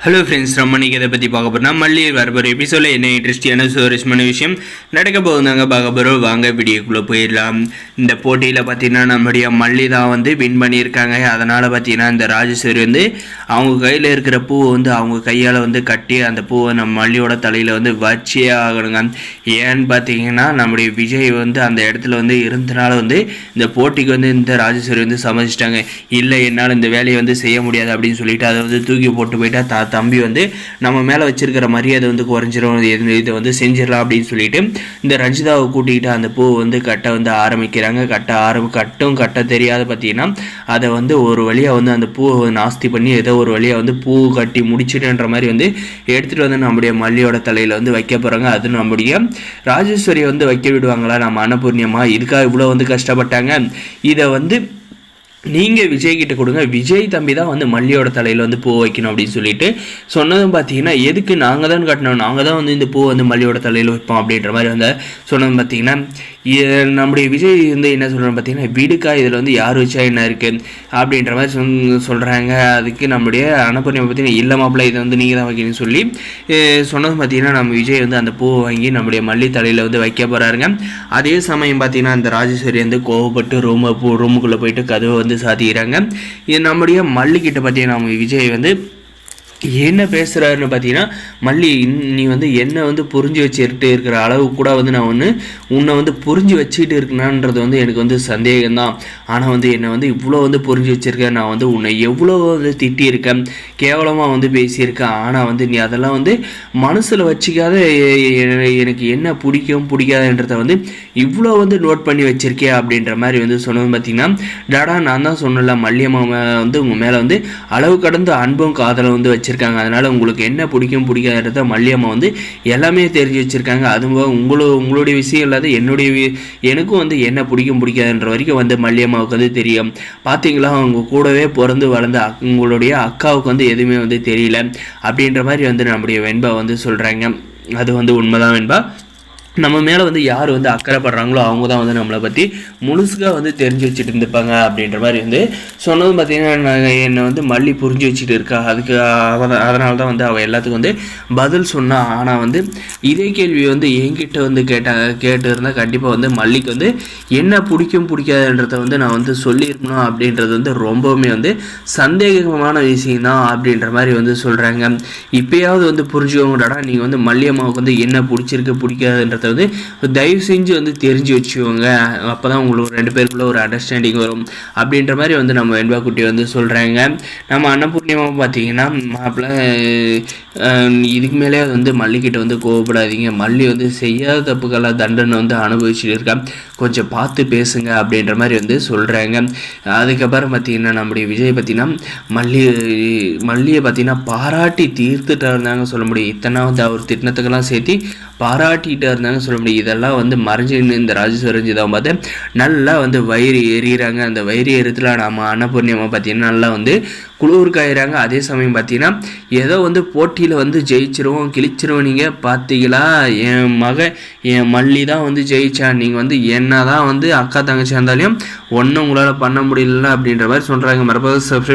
Hello friends, நம்ம இன்றைக்கி இதை பற்றி பார்க்க போகிறோம். மல்லி வரப்போகிற எபிசோடில் என்ன இன்ட்ரெஸ்டியான சுவாரஸ்யமான விஷயம் நடக்க போகுதாங்க பார்க்க போகிறோம். வாங்க வீடியோக்குள்ளே போயிடலாம். இந்த போட்டியில் பார்த்தீங்கன்னா நம்முடைய மல்லி தான் வந்து வின் பண்ணியிருக்காங்க. அதனால் பார்த்தீங்கன்னா இந்த ராஜேஸ்வரி வந்து அவங்க கையில் இருக்கிற பூவை வந்து அவங்க கையால் வந்து கட்டி அந்த பூவை நம்ம மல்லியோட தலையில் வந்து வச்சே ஆகணுங்க. ஏன்னு பார்த்தீங்கன்னா நம்முடைய விஜய் வந்து அந்த இடத்துல வந்து இருந்தனால வந்து இந்த போட்டிக்கு வந்து இந்த ராஜேஸ்வரி வந்து சம்மதிச்சிட்டாங்க. இல்லை, என்னால் இந்த வேலையை வந்து செய்ய முடியாது அப்படின்னு சொல்லிட்டு அதை வந்து தூக்கி போட்டு போயிட்டா தம்பி வந்து நம்ம மேலே வச்சிருக்கிற மரியாதை வந்து குறைஞ்சிரும், இதை வந்து செஞ்சிடலாம் அப்படின்னு சொல்லிட்டு இந்த ரஞ்சிதாவை கூட்டிகிட்டு அந்த பூ வந்து கட்ட வந்து ஆரம்பிக்கிறாங்க. கட்ட தெரியாத பார்த்தீங்கன்னா அதை வந்து ஒரு வழியாக வந்து அந்த பூவை நாஸ்தி பண்ணி ஏதோ ஒரு வழியாக வந்து பூ கட்டி முடிச்சுட்டுன்ற மாதிரி வந்து எடுத்துகிட்டு வந்து நம்முடைய மல்லியோட தலையில் வந்து வைக்க போகிறாங்க. அது நம்முடைய ராஜேஸ்வரியை வந்து வைக்க விடுவாங்களா நம்ம அன்னபூர்ணியம்மா? இதுக்காக இவ்வளோ வந்து கஷ்டப்பட்டாங்க. இதை வந்து நீங்கள் விஜய்கிட்ட கொடுங்க, விஜய் தம்பி தான் வந்து மல்லியோட தலையில் வந்து பூ வைக்கணும் அப்படின்னு சொல்லிட்டு சொன்னதும் பார்த்தீங்கன்னா எதுக்கு நாங்கள் தான் கட்டணும், நாங்கள் தான் வந்து இந்த பூ வந்து மல்லியோட தலையில் வைப்போம் அப்படின்ற மாதிரி வந்து சொன்னதும் பார்த்தீங்கன்னா நம்முடைய விஜய் வந்து என்ன சொல்கிறோம் பார்த்தீங்கன்னா, வீடுக்கா இதில் வந்து யார் வச்சா என்ன இருக்குது அப்படின்ற மாதிரி சொல்கிறாங்க. அதுக்கு நம்முடைய அனுப்பணியை பார்த்தீங்கன்னா இல்லை மாப்பிள்ளை, இதை வந்து நீங்கள் தான் வைக்கணும்னு சொல்லி சொன்னதும் பார்த்தீங்கன்னா நம்ம விஜய் வந்து அந்த பூவை வாங்கி நம்முடைய மல்லி தலையில் வந்து வைக்க போகிறாருங்க. அதே சமயம் பார்த்தீங்கன்னா அந்த ராஜேஸ்வரி வந்து கோவப்பட்டு ரூமுக்குள்ளே போயிட்டு கதவை வந்து சாத்திக்கிறாங்க. இது நம்முடைய மல்லிக்கிட்ட பார்த்தீங்கன்னா நம்ம விஜய் வந்து என்ன பேசுகிறாருன்னு பார்த்தீங்கன்னா, மல்லி நீ வந்து என்னை வந்து புரிஞ்சு வச்சுக்கிட்டு இருக்கிற அளவு கூட வந்து நான் உன்னை வந்து புரிஞ்சு வச்சுக்கிட்டு இருக்கணுன்றது வந்து எனக்கு வந்து சந்தேகம்தான். ஆனால் வந்து என்னை வந்து இவ்வளோ வந்து புரிஞ்சு வச்சுருக்கேன், நான் வந்து உன்னை எவ்வளோ வந்து திட்டியிருக்கேன், கேவலமாக வந்து பேசியிருக்கேன். ஆனால் வந்து நீ அதெல்லாம் வந்து மனசில் வச்சுக்காத எனக்கு என்ன பிடிக்காதுன்றத வந்து இவ்வளோ வந்து நோட் பண்ணி வச்சுருக்கே அப்படின்ற மாதிரி வந்து சொன்னது பார்த்தீங்கன்னா, டாடா நான் தான் சொன்னல மல்லியம்மா வந்து உங்கள் மேலே வந்து அளவு கடந்த அன்பும் காதலும் வந்து வச்சுருக்காங்க. அதனால் உங்களுக்கு என்ன பிடிக்காதுன்றத மல்லியம்மா வந்து எல்லாமே தெரிஞ்சு வச்சுருக்காங்க. அதுவும் உங்களுடைய விஷயம் இல்லாத எனக்கும் வந்து என்ன பிடிக்காதுன்ற வரைக்கும் வந்து மல்லியம்மாவுக்கு வந்து தெரியும். பார்த்தீங்களா, அவங்க கூடவே பிறந்து வளர்ந்த உங்களுடைய அக்காவுக்கு வந்து எதுவுமே வந்து தெரியல அப்படின்ற மாதிரி வந்து நம்முடைய வெண்பா வந்து சொல்கிறாங்க. அது வந்து உண்மைதான் வெண்பா. நம்ம மேலே வந்து யார் வந்து அக்கறைப்படுறாங்களோ அவங்க தான் வந்து நம்மளை பற்றி முழுசாக வந்து தெரிஞ்சு வச்சுட்டு இருந்திருப்பாங்க அப்படின்ற மாதிரி வந்து சொன்னதும் பார்த்தீங்கன்னா என்னை வந்து மல்லி புரிஞ்சு வச்சுட்டு இருக்கா, அதுக்கு அதனால தான் வந்து அவள் எல்லாத்துக்கும் வந்து பதில் சொன்னா. ஆனால் வந்து இதே கேள்வி வந்து என்கிட்ட வந்து கேட்டு இருந்தால் கண்டிப்பாக வந்து மல்லிக்கு வந்து என்ன பிடிக்காதுன்றத வந்து நான் வந்து சொல்லியிருக்கணும் அப்படின்றது வந்து ரொம்பவுமே வந்து சந்தேகமான விஷயம்தான் அப்படின்ற மாதிரி வந்து சொல்கிறாங்க. இப்போயாவது வந்து புரிஞ்சுக்கோங்கடா, நீங்கள் வந்து மல்லியம்மாவுக்கு வந்து என்ன பிடிக்காதுன்றத வந்து தயவு செஞ்சு வந்து தெரிஞ்சு வச்சுக்கோங்க, அப்போ தான் உங்களுக்கு ரெண்டு பேருக்குள்ள ஒரு அண்டர்ஸ்டாண்டிங் வரும் அப்படின்ற மாதிரி வந்து நம்ம வெண்பா குட்டி வந்து சொல்கிறாங்க. நம்ம அன்னபூர்ணியமாக பார்த்தீங்கன்னா, மாப்பிள்ளை இதுக்கு மேலே வந்து மல்லிக்கிட்ட வந்து கோவப்படாதீங்க, மல்லி வந்து செய்யாத தப்புக்கெல்லாம் தண்டனை வந்து அனுபவிச்சுட்டு இருக்கா, கொஞ்சம் பார்த்து பேசுங்க அப்படின்ற மாதிரி வந்து சொல்கிறாங்க. அதுக்கப்புறம் பார்த்தீங்கன்னா நம்முடைய விஜய் பார்த்தீங்கன்னா மல்லியை பார்த்தீங்கன்னா பாராட்டி தீர்த்துட்டா இருந்தாங்க சொல்ல முடியும். இத்தனை வந்து அவர் திட்டத்துக்கெல்லாம் சேர்த்து பாராட்டிகிட்டே இருந்தாங்க சொல்ல முடியும். இதெல்லாம் வந்து மறைஞ்சின்னு இந்த ராஜேஸ்வரஞ்சி தான் பார்த்து நல்லா வந்து வயிறு எறிகிறாங்க. அந்த வயிறு எறித்துல நம்ம அன்னபூர்ணியமாக பார்த்தீங்கன்னா நல்லா வந்து குளிர்காயிறாங்க. அதே சமயம் பார்த்தீங்கன்னா ஏதோ வந்து போட்டியில் வந்து ஜெயிச்சிருவோம் கிழிச்சிருவோம், நீங்கள் பார்த்தீங்களா என் மல்லி தான் வந்து ஜெயிச்சா, நீங்கள் வந்து என்ன தான் வந்து அக்கா தங்கச்சி இருந்தாலையும் ஒன்றும் உங்களால் பண்ண முடியல அப்படின்ற மாதிரி சொல்கிறாங்க. மறுபடியும்